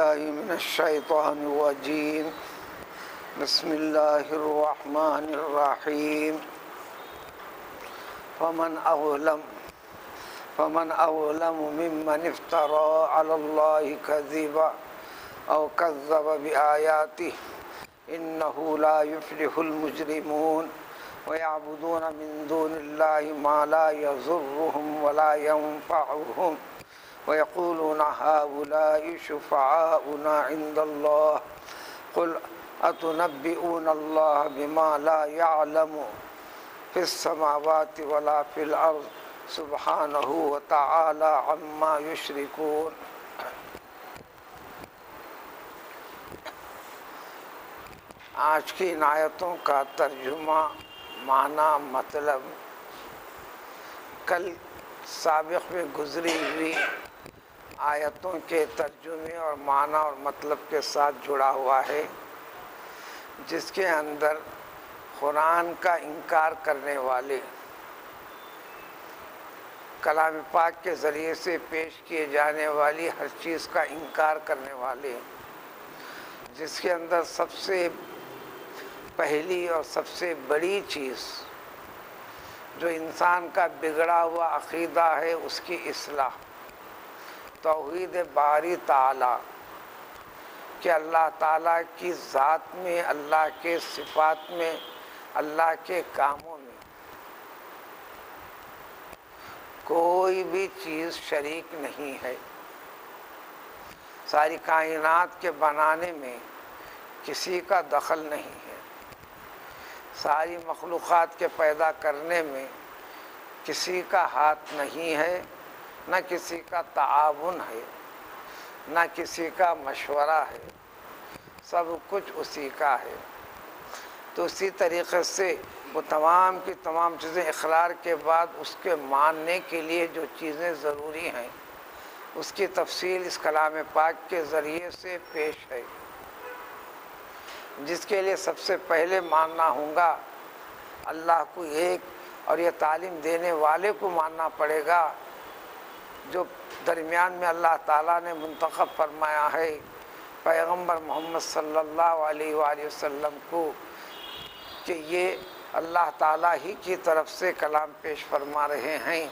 من الشیطان الرجیم بسم اللہ الرحمن الرحیم فمن اظلم ممن افترى على الله كذبا او كذب بآیاته انه لا يفلح المجرمون ويعبدون من دون الله ما لا يضرهم ولا ينفعهم ويقولون هؤلاء شفعاؤنا عند الله قل أتنبئون الله بما لا يعلم في السماوات ولا في الأرض سبحانه وتعالى عما يشركون۔ آج کی ان آیتوں کا ترجمہ، معنی، مطلب کل سابق میں گزری ہوئی آیتوں کے ترجمے اور معنی اور مطلب کے ساتھ جڑا ہوا ہے، جس کے اندر قرآن کا انکار کرنے والے، کلام پاک کے ذریعے سے پیش کیے جانے والی ہر چیز کا انکار کرنے والے، جس کے اندر سب سے پہلی اور سب سے بڑی چیز جو انسان کا بگڑا ہوا عقیدہ ہے اس کی اصلاح، توحید باری تعالیٰ کہ اللہ تعالیٰ کی ذات میں، اللہ کے صفات میں، اللہ کے کاموں میں کوئی بھی چیز شریک نہیں ہے۔ ساری کائنات کے بنانے میں کسی کا دخل نہیں ہے، ساری مخلوقات کے پیدا کرنے میں کسی کا ہاتھ نہیں ہے، نہ کسی کا تعاون ہے، نہ کسی کا مشورہ ہے، سب کچھ اسی کا ہے۔ تو اسی طریقے سے وہ تمام کی تمام چیزیں اقرار کے بعد اس کے ماننے کے لیے جو چیزیں ضروری ہیں اس کی تفصیل اس کلام پاک کے ذریعے سے پیش ہے، جس کے لیے سب سے پہلے ماننا ہوگا اللہ کو ایک، اور یہ تعلیم دینے والے کو ماننا پڑے گا جو درمیان میں اللہ تعالیٰ نے منتخب فرمایا ہے پیغمبر محمد صلی اللہ علیہ وآلہ وسلم کو، کہ یہ اللہ تعالیٰ ہی کی طرف سے کلام پیش فرما رہے ہیں۔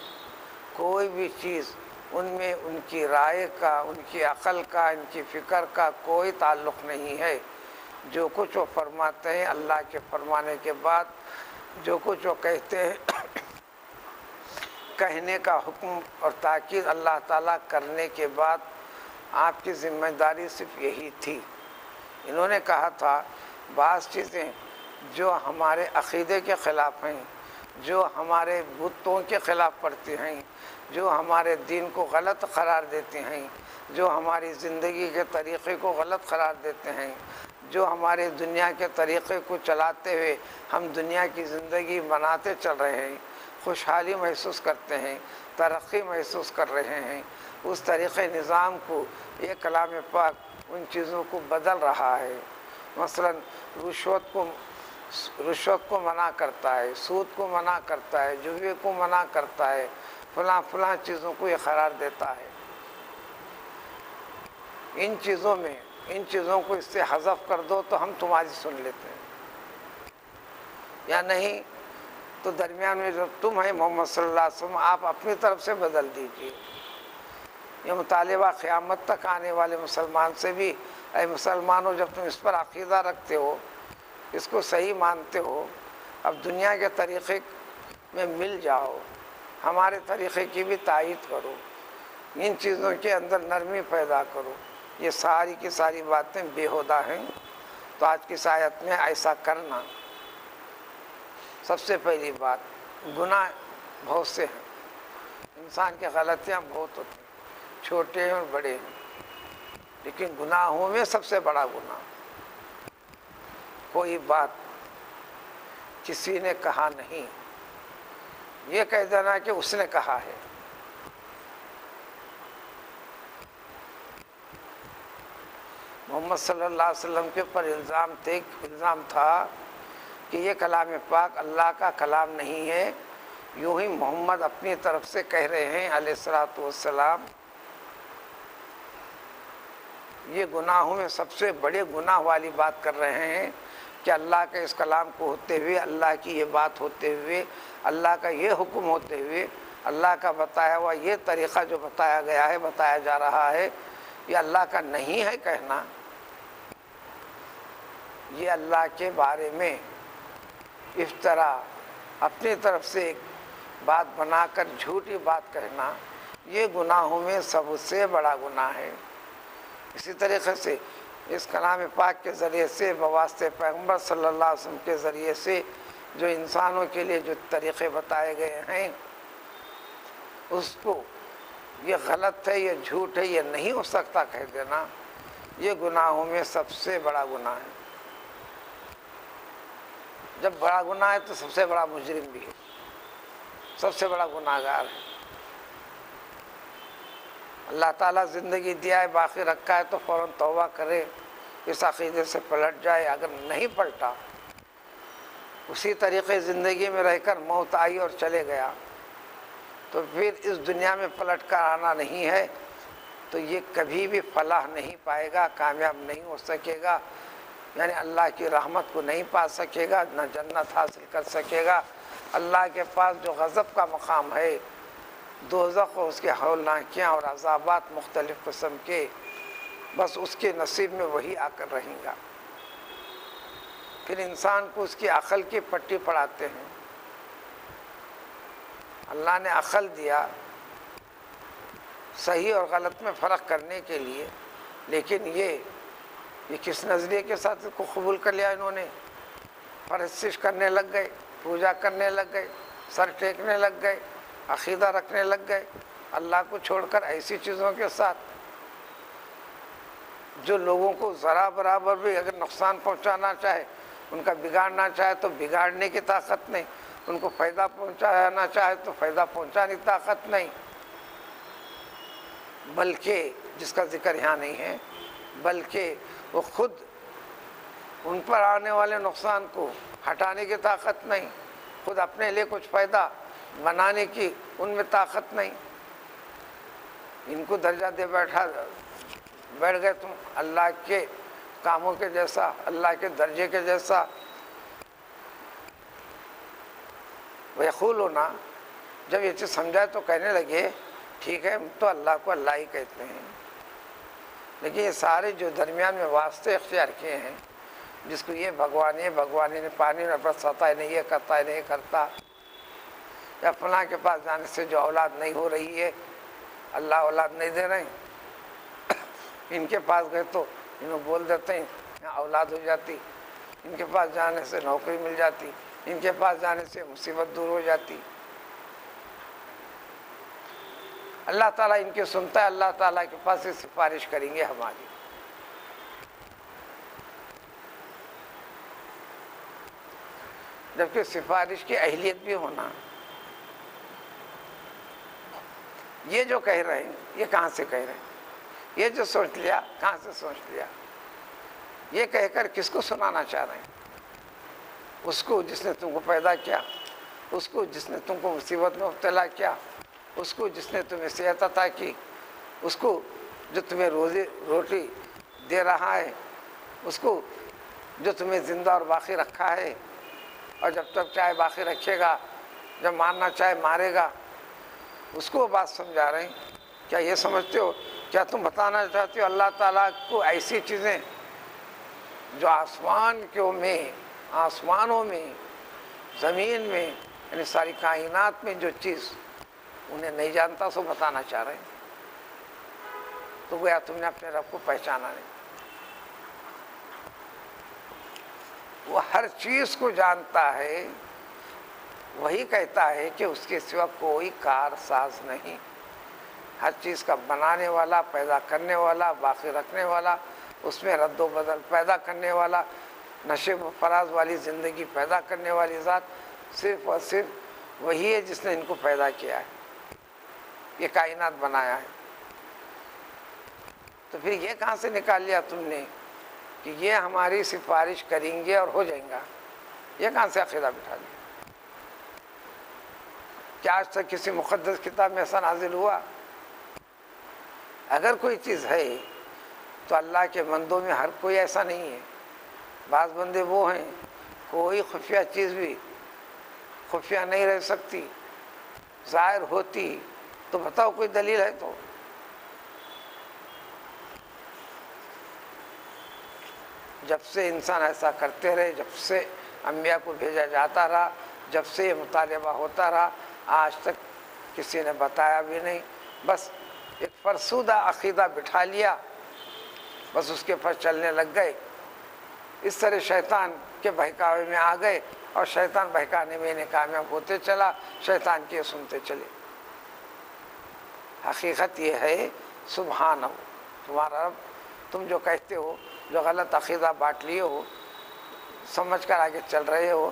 کوئی بھی چیز ان میں ان کی رائے کا، ان کی عقل کا، ان کی فکر کا کوئی تعلق نہیں ہے۔ جو کچھ وہ فرماتے ہیں اللہ کے فرمانے کے بعد، جو کچھ وہ کہتے ہیں کہنے کا حکم اور تاکید اللہ تعالیٰ کرنے کے بعد آپ کی ذمہ داری صرف یہی تھی۔ انہوں نے کہا تھا بعض چیزیں جو ہمارے عقیدے کے خلاف ہیں، جو ہمارے بتوں کے خلاف پڑتی ہیں، جو ہمارے دین کو غلط قرار دیتے ہیں، جو ہماری زندگی کے طریقے کو غلط قرار دیتے ہیں، جو ہمارے دنیا کے طریقے کو چلاتے ہوئے ہم دنیا کی زندگی بناتے چل رہے ہیں، خوشحالی محسوس کرتے ہیں، ترقی محسوس کر رہے ہیں، اس طریقے نظام کو یہ کلام پاک ان چیزوں کو بدل رہا ہے۔ مثلا رشوت کو منع کرتا ہے، سود کو منع کرتا ہے، جوے کو منع کرتا ہے، فلاں چیزوں کو یہ قرار دیتا ہے۔ ان چیزوں کو اس سے حذف کر دو تو ہم تمہاری سن لیتے ہیں، یا نہیں تو درمیان میں جو تم ہیں محمد صلی اللہ علیہ وسلم آپ اپنی طرف سے بدل دیجیے۔ یہ مطالبہ قیامت تک آنے والے مسلمان سے بھی، اے مسلمانوں جب تم اس پر عقیدہ رکھتے ہو، اس کو صحیح مانتے ہو، اب دنیا کے طریقے میں مل جاؤ، ہمارے طریقے کی بھی تائید کرو، ان چیزوں کے اندر نرمی پیدا کرو۔ یہ ساری کی ساری باتیں بیہودہ ہیں۔ تو آج کی آیت میں ایسا کرنا، سب سے پہلی بات، گناہ بہت سے ہیں، انسان کی غلطیاں بہت ہوتی ہیں، چھوٹے ہیں اور بڑے ہیں، لیکن گناہوں میں سب سے بڑا گناہ کوئی بات کسی نے کہا نہیں، یہ کہہ دینا کہ اس نے کہا ہے۔ محمد صلی اللہ علیہ وسلم کے پر الزام تھا کہ یہ کلام پاک اللہ کا کلام نہیں ہے، یوں ہی محمد اپنی طرف سے کہہ رہے ہیں علیہ الصلوۃ والسلام۔ یہ گناہوں میں سب سے بڑے گناہ والی بات کر رہے ہیں کہ اللہ کے اس کلام کو ہوتے ہوئے، اللہ کی یہ بات ہوتے ہوئے، اللہ کا یہ حکم ہوتے ہوئے، اللہ کا بتایا ہوا یہ طریقہ جو بتایا گیا ہے، بتایا جا رہا ہے، یہ اللہ کا نہیں ہے کہنا، یہ اللہ کے بارے میں افطرا، اپنی طرف سے ایک بات بنا کر جھوٹی بات کہنا، یہ گناہوں میں سب سے بڑا گناہ ہے۔ اسی طریقے سے اس کلام پاک کے ذریعے سے، بواسطے پیغمبر صلی اللہ علیہ وسلم کے ذریعے سے جو انسانوں کے لیے جو طریقے بتائے گئے ہیں، اس کو یہ غلط ہے، یہ جھوٹ ہے، یہ نہیں ہو سکتا کہہ دینا، یہ گناہوں میں سب سے بڑا گناہ ہے۔ جب بڑا گناہ ہے تو سب سے بڑا مجرم بھی ہے، سب سے بڑا گناہ گار ہے۔ اللہ تعالیٰ زندگی دیا ہے، باقی رکھا ہے تو فوراً توبہ کرے، اس عقیدے سے پلٹ جائے۔ اگر نہیں پلٹا، اسی طریقے زندگی میں رہ کر موت آئی اور چلے گیا، تو پھر اس دنیا میں پلٹ کر آنا نہیں ہے، تو یہ کبھی بھی فلاح نہیں پائے گا، کامیاب نہیں ہو سکے گا، یعنی اللہ کی رحمت کو نہیں پا سکے گا، نہ جنت حاصل کر سکے گا۔ اللہ کے پاس جو غضب کا مقام ہے، دوزخ اور اس کے ہولناکیاں اور عذابات مختلف قسم کے، بس اس کے نصیب میں وہی آ کر رہیں گا۔ پھر انسان کو اس کی عقل کی پٹی پڑھاتے ہیں۔ اللہ نے عقل دیا صحیح اور غلط میں فرق کرنے کے لیے، لیکن یہ کس نظریے کے ساتھ اس کو قبول کر لیا؟ انہوں نے پرستش کرنے لگ گئے، پوجا کرنے لگ گئے، سر ٹیکنے لگ گئے، عقیدہ رکھنے لگ گئے اللہ کو چھوڑ کر ایسی چیزوں کے ساتھ جو لوگوں کو ذرا برابر بھی اگر نقصان پہنچانا چاہے، ان کا بگاڑنا چاہے تو بگاڑنے کی طاقت نہیں، ان کو فائدہ پہنچانا چاہے تو فائدہ پہنچانے کی طاقت نہیں، بلکہ جس کا ذکر یہاں نہیں ہے، بلکہ وہ خود ان پر آنے والے نقصان کو ہٹانے کی طاقت نہیں، خود اپنے لیے کچھ فائدہ بنانے کی ان میں طاقت نہیں۔ ان کو درجہ دے بیٹھ گئے تم اللہ کے کاموں کے جیسا، اللہ کے درجے کے جیسا۔ وَيَقُولُونَ، جب یہ چیز سمجھائے تو کہنے لگے ٹھیک ہے، ہم تو اللہ کو اللہ ہی کہتے ہیں، لیکن یہ سارے جو درمیان میں واسطے اختیار کیے ہیں، جس کو یہ بھگوانی نے پانی میں برساتا ہے، نہیں یہ کرتا ہے، نہیں کرتا، یا فلاں کے پاس جانے سے جو اولاد نہیں ہو رہی ہے، اللہ اولاد نہیں دے رہے ہیں، ان کے پاس گئے تو انہوں بول دیتے ہیں یہاں اولاد ہو جاتی، ان کے پاس جانے سے نوکری مل جاتی، ان کے پاس جانے سے مصیبت دور ہو جاتی۔ اللہ تعالیٰ ان کی سنتا ہے، اللہ تعالیٰ کے پاس سفارش کریں گے ہماری۔ جبکہ سفارش کی اہلیت بھی ہونا، یہ جو کہہ رہے ہیں یہ کہاں سے کہہ رہے ہیں؟ یہ جو سوچ لیا کہاں سے سوچ لیا؟ یہ کہہ کر کس کو سنانا چاہ رہے ہیں؟ اس کو جس نے تم کو پیدا کیا، اس کو جس نے تم کو مصیبت میں مبتلا کیا، اس کو جس نے تمہیں صحت عطا کی، اس کو جو تمہیں روٹی دے رہا ہے، اس کو جو تمہیں زندہ اور باقی رکھا ہے، اور جب تک چاہے باقی رکھے گا، جب مارنا چاہے مارے گا، اس کو بات سمجھا رہے ہیں۔ کیا یہ سمجھتے ہو، کیا تم بتانا چاہتے ہو اللہ تعالیٰ کو ایسی چیزیں جو آسمانوں میں، زمین میں، یعنی ساری کائنات میں جو چیز انہیں نہیں جانتا سو بتانا چاہ رہے ہیں؟ تو گویا تم نے اپنے رب کو پہچانا نہیں۔ وہ ہر چیز کو جانتا ہے، وہی کہتا ہے کہ اس کے سوا کوئی کار ساز نہیں، ہر چیز کا بنانے والا، پیدا کرنے والا، باقی رکھنے والا، اس میں رد و بدل پیدا کرنے والا، نشیب و فراز والی زندگی پیدا کرنے والی ذات صرف اور صرف وہی ہے جس نے ان کو پیدا کیا ہے، یہ کائنات بنایا ہے۔ تو پھر یہ کہاں سے نکال لیا تم نے کہ یہ ہماری سفارش کریں گے اور ہو جائیں گا؟ یہ کہاں سے عقیدہ بٹھا دیا؟ کیا آج تک کسی مقدس کتاب میں ایسا نازل ہوا؟ اگر کوئی چیز ہے تو اللہ کے بندوں میں ہر کوئی ایسا نہیں ہے. بعض بندے وہ ہیں کوئی خفیہ چیز بھی خفیہ نہیں رہ سکتی، ظاہر ہوتی. تو بتاؤ کوئی دلیل ہے تو. جب سے انسان ایسا کرتے رہے، جب سے انبیاء کو بھیجا جاتا رہا، جب سے یہ مطالبہ ہوتا رہا، آج تک کسی نے بتایا بھی نہیں. بس ایک فرسودہ عقیدہ بٹھا لیا، بس اس کے پر چلنے لگ گئے. اس طرح شیطان کے بہکاوے میں آ گئے اور شیطان بہکانے میں انہیں کامیاب ہوتے چلا، شیطان کے سنتے چلے. حقیقت یہ ہے سبحانہ تمہارا رب، تم جو کہتے ہو، جو غلط عقیدہ بانٹ لیے ہو، سمجھ کر آگے چل رہے ہو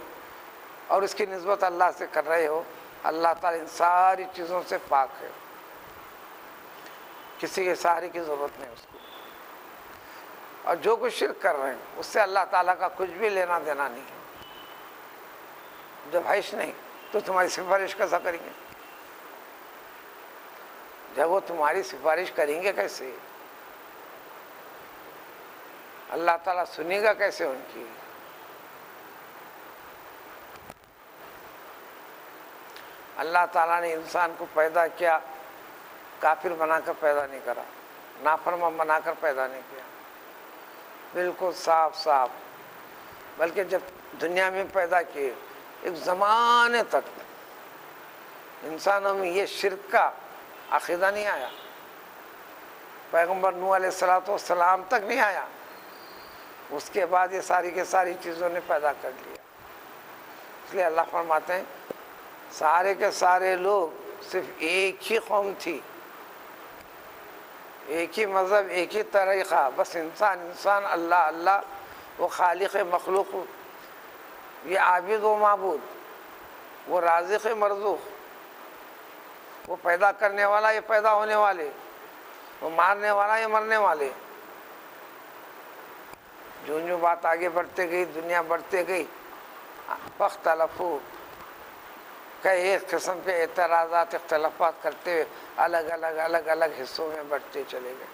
اور اس کی نسبت اللہ سے کر رہے ہو، اللہ تعالیٰ ان ساری چیزوں سے پاک ہے. کسی کے سہارے کی ضرورت نہیں اس کو. اور جو کچھ شرک کر رہے ہیں اس سے اللہ تعالیٰ کا کچھ بھی لینا دینا نہیں ہے. جب حیش نہیں تو تمہاری سفارش کیسا کریں گے؟ جب وہ تمہاری سفارش کریں گے کیسے؟ اللہ تعالیٰ سنے گا کیسے ان کی؟ اللہ تعالیٰ نے انسان کو پیدا کیا، کافر بنا کر پیدا نہیں کرا، نافرمان بنا کر پیدا نہیں کیا، بالکل صاف صاف. بلکہ جب دنیا میں پیدا کیے، ایک زمانے تک انسانوں میں یہ شرک کا عقیدہ نہیں آیا. پیغمبر نوح علیہ السلام تک نہیں آیا. اس کے بعد یہ ساری کے ساری چیزوں نے پیدا کر لیا. اس لیے اللہ فرماتے ہیں سارے کے سارے لوگ صرف ایک ہی قوم تھی، ایک ہی مذہب، ایک ہی طریقہ. بس انسان اللہ اللہ، وہ خالق مخلوق، یہ عابد و معبود، وہ رازق مرزوق، وہ پیدا کرنے والا، یہ پیدا ہونے والے، وہ مارنے والا، یہ مرنے والے. جو بات آگے بڑھتے گئی، دنیا بڑھتے گئی، فاختلفوا، کئی ایک قسم کے اعتراضات، اختلافات کرتے ہوئے الگ الگ حصوں میں بڑھتے چلے گئے.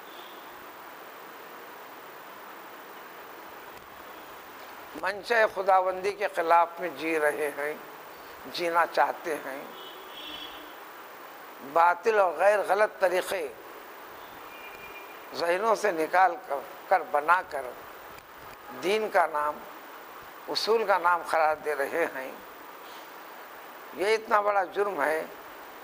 منشا خداوندی کے خلاف میں جی رہے ہیں، جینا چاہتے ہیں. باطل اور غیر غلط طریقے ذہنوں سے نکال کر بنا کر دین کا نام، اصول کا نام قرار دے رہے ہیں. یہ اتنا بڑا جرم ہے.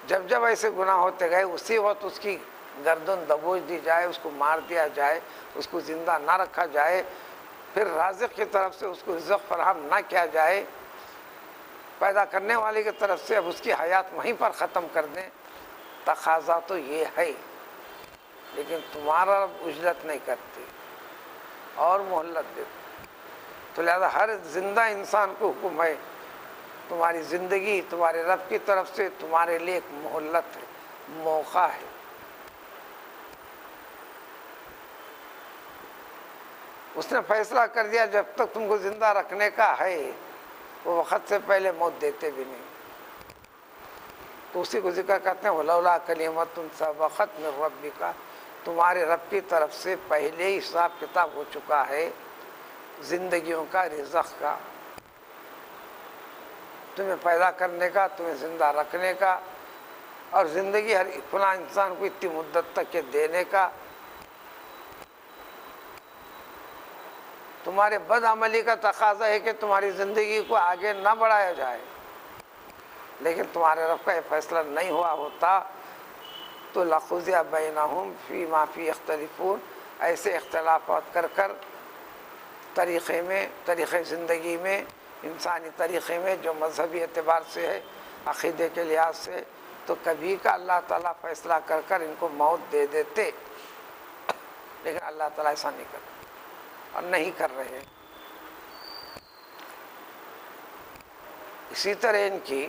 جب جب ایسے گناہ ہوتے گئے اسی وقت اس کی گردن دبوچ دی جائے، اس کو مار دیا جائے، اس کو زندہ نہ رکھا جائے، پھر رازق کی طرف سے اس کو رزق فراہم نہ کیا جائے، پیدا کرنے والے کی طرف سے اب اس کی حیات وہیں پر ختم کر دیں. تقاضا تو یہ ہے، لیکن تمہارا رب اجلت نہیں کرتے اور مہلت دیتے. تو لہذا ہر زندہ انسان کو حکم ہے، تمہاری زندگی تمہارے رب کی طرف سے تمہارے لیے ایک مہلت ہے، موقع ہے. اس نے فیصلہ کر دیا جب تک تم کو زندہ رکھنے کا ہے، وہ وقت سے پہلے موت دیتے بھی نہیں. تو اسی کو ذکر کرتے ہیں وَلَوْلَا كَلِمَةٌ سَبَقَتْ مِن رَبِّكَ، تمہارے رب کی طرف سے پہلے ہی حساب کتاب ہو چکا ہے زندگیوں کا، رزق کا، تمہیں پیدا کرنے کا، تمہیں زندہ رکھنے کا، اور زندگی ہر فلاں انسان کو اتنی مدت تک کے دینے کا. تمہارے بد عملی کا تقاضا ہے کہ تمہاری زندگی کو آگے نہ بڑھایا جائے، لیکن تمہارے رب کا یہ فیصلہ نہیں ہوا ہوتا تو لَقُضِیَ بَیْنَهُمْ فِی مَا فِیہ یَخْتَلِفُونَ، ایسے اختلافات کر کر طریقے زندگی میں، انسانی طریقے میں جو مذہبی اعتبار سے ہے، عقیدے کے لحاظ سے، تو کبھی کا اللہ تعالیٰ فیصلہ کر کر ان کو موت دے دیتے. لیکن اللہ تعالیٰ ایسا نہیں کرتا اور نہیں کر رہے. اسی طرح ان کی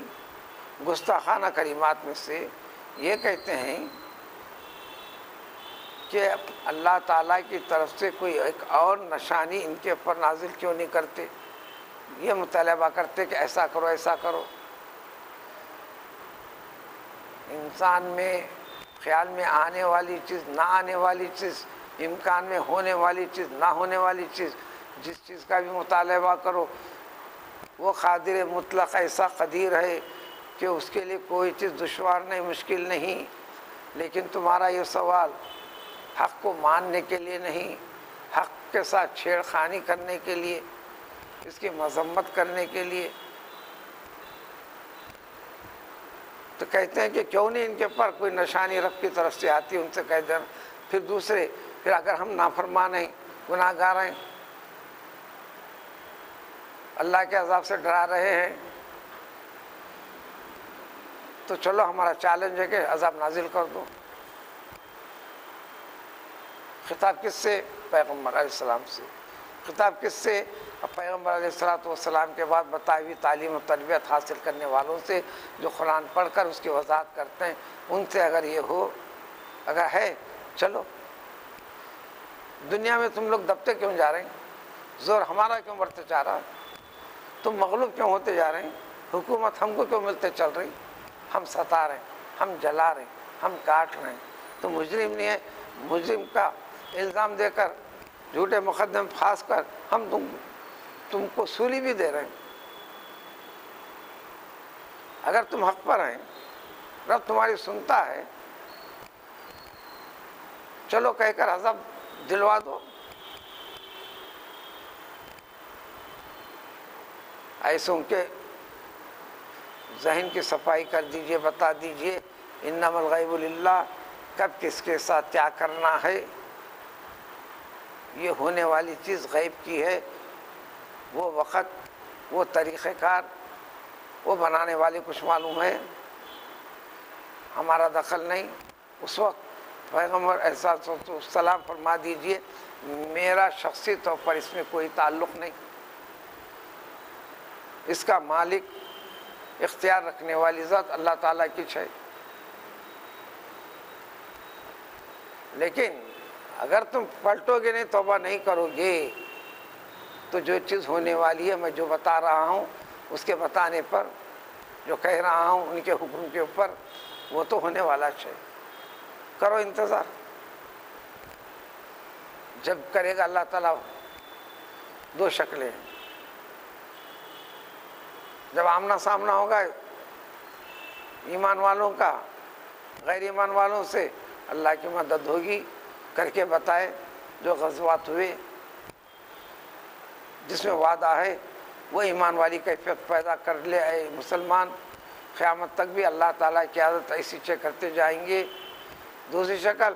گستاخانہ کلمات میں سے یہ کہتے ہیں کہ اللہ تعالیٰ کی طرف سے کوئی ایک اور نشانی ان کے اوپر نازل کیوں نہیں کرتے. یہ مطالبہ کرتے کہ ایسا کرو ایسا کرو. انسان میں خیال میں آنے والی چیز، نہ آنے والی چیز امکان میں ہونے والی چیز، نہ ہونے والی چیز، جس چیز کا بھی مطالبہ کرو وہ قادر مطلق ایسا قدیر ہے کہ اس کے لیے کوئی چیز دشوار نہیں، مشکل نہیں۔ لیکن تمہارا یہ سوال حق کو ماننے کے لیے نہیں، حق کے ساتھ چھیڑ خانی کرنے کے لیے، اس کی مذمت کرنے کے لیے۔ تو کہتے ہیں کہ کیوں نہیں ان کے پر کوئی نشانی رب کی طرف سے آتی، ان سے کہہ دینا۔ پھر دوسرے، پھر اگر ہم نافرمان ہیں، گناہ گار ہیں، اللہ کے عذاب سے ڈرا رہے ہیں، تو چلو ہمارا چیلنج ہے کہ عذاب نازل کر دو۔ خطاب کس سے؟ پیغمبر علیہ السلام سے۔ خطاب کس سے؟ پیغمبر علیہ السلام کے بعد بتائی ہوئی تعلیم و تربیت حاصل کرنے والوں سے، جو قرآن پڑھ کر اس کی وضاحت کرتے ہیں، ان سے اگر یہ ہو، اگر ہے، چلو۔ دنیا میں تم لوگ دبتے کیوں جا رہے ہیں؟ زور ہمارا کیوں بڑھتے جا رہا ہے؟ تم مغلوب کیوں ہوتے جا رہے ہیں؟ حکومت ہم کو کیوں ملتے چل رہی؟ ہم ستا رہے ہیں، ہم جلا رہے ہیں، ہم کاٹ رہے ہیں۔ تو مجرم نہیں ہے، مجرم کا الزام دے کر، جھوٹے مقدم پھانس کر ہم تم کو سولی بھی دے رہے ہیں۔ اگر تم حق پر ہیں، رب تمہاری سنتا ہے، چلو کہہ کر عذاب دلوا دو۔ ایسوں کے ذہن کی صفائی کر دیجئے، بتا دیجئے انما الغیب للہ، کب کس کے ساتھ کیا کرنا ہے، یہ ہونے والی چیز غیب کی ہے۔ وہ وقت، وہ طریقہ کار، وہ بنانے والے کچھ معلوم ہے، ہمارا دخل نہیں۔ اس وقت پیغمبر السلام فرما دیجئے میرا شخصی طور پر اس میں کوئی تعلق نہیں، اس کا مالک، اختیار رکھنے والی ذات اللہ تعالیٰ کی ہے۔ لیکن اگر تم پلٹو گے نہیں، توبہ نہیں کرو گے، تو جو چیز ہونے والی ہے، میں جو بتا رہا ہوں اس کے بتانے پر، جو کہہ رہا ہوں ان کے حکم کے اوپر، وہ تو ہونے والا ہے۔ کرو انتظار، جب کرے گا اللہ تعالیٰ۔ دو شکلیں ہیں، جب آمنا سامنا ہوگا ایمان والوں کا غیر ایمان والوں سے، اللہ کی مدد ہوگی، کر کے بتائے جو غزوات ہوئے جس میں وعدہ ہے، وہ ایمان والی کیفیت پیدا کر لے اے مسلمان۔ قیامت تک بھی اللہ تعالیٰ کی عادت ایسی کرتے جائیں گے۔ دوسری شکل،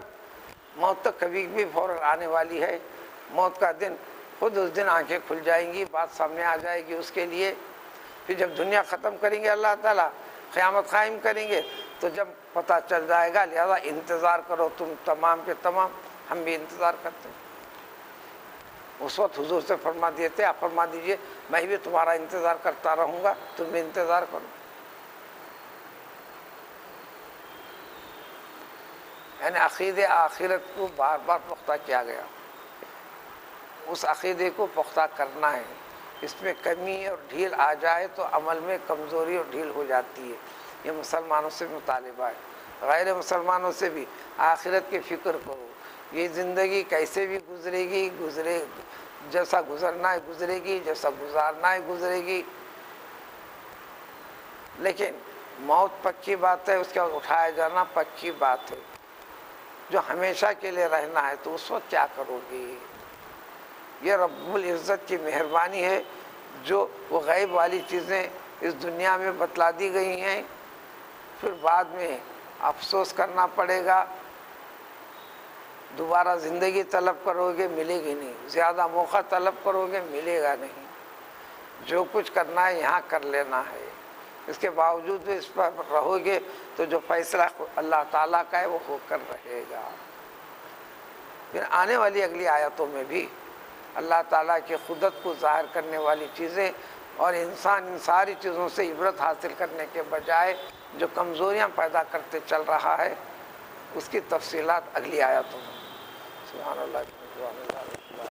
موت تو کبھی بھی فوراً آنے والی ہے، موت کا دن خود اس دن آنکھیں کھل جائیں گی، بات سامنے آ جائے گی اس کے لیے۔ پھر جب دنیا ختم کریں گے اللہ تعالیٰ، قیامت قائم کریں گے، تو جب پتہ چل جائے گا۔ لہذا انتظار کرو تم تمام کے تمام، ہم بھی انتظار کرتے ہیں۔ اس وقت حضور سے فرما دیتے، آپ فرما دیجئے میں بھی تمہارا انتظار کرتا رہوں گا، تم بھی انتظار کرو۔ یعنی عقیدے آخرت کو بار بار پختہ کیا گیا، اس عقیدے کو پختہ کرنا ہے۔ اس میں کمی اور ڈھیل آ جائے تو عمل میں کمزوری اور ڈھیل ہو جاتی ہے۔ یہ مسلمانوں سے مطالبہ ہے، غیر مسلمانوں سے بھی آخرت کی فکر کرو۔ یہ زندگی کیسے بھی گزرے گی، جیسا گزرنا ہے گزرے گی، جیسا گزارنا ہے گزرے گی، لیکن موت پکی بات ہے، اس کا اٹھایا جانا پکی بات ہے۔ جو ہمیشہ کے لیے رہنا ہے تو اس وقت کیا کرو گے؟ یہ رب العزت کی مہربانی ہے، جو وہ غیب والی چیزیں اس دنیا میں بتلا دی گئی ہیں، پھر بعد میں افسوس کرنا پڑے گا۔ دوبارہ زندگی طلب کرو گے، ملے گی نہیں۔ زیادہ موقع طلب کرو گے، ملے گا نہیں۔ جو کچھ کرنا ہے یہاں کر لینا ہے، اس کے باوجود بھی اس پر رہو گے تو جو فیصلہ اللہ تعالیٰ کا ہے وہ ہو کر رہے گا۔ پھر آنے والی اگلی آیتوں میں بھی اللہ تعالیٰ کی قدرت کو ظاہر کرنے والی چیزیں، اور انسان ان ساری چیزوں سے عبرت حاصل کرنے کے بجائے جو کمزوریاں پیدا کرتے چل رہا ہے، اس کی تفصیلات اگلی آیتوں میں۔ سبحان اللہ۔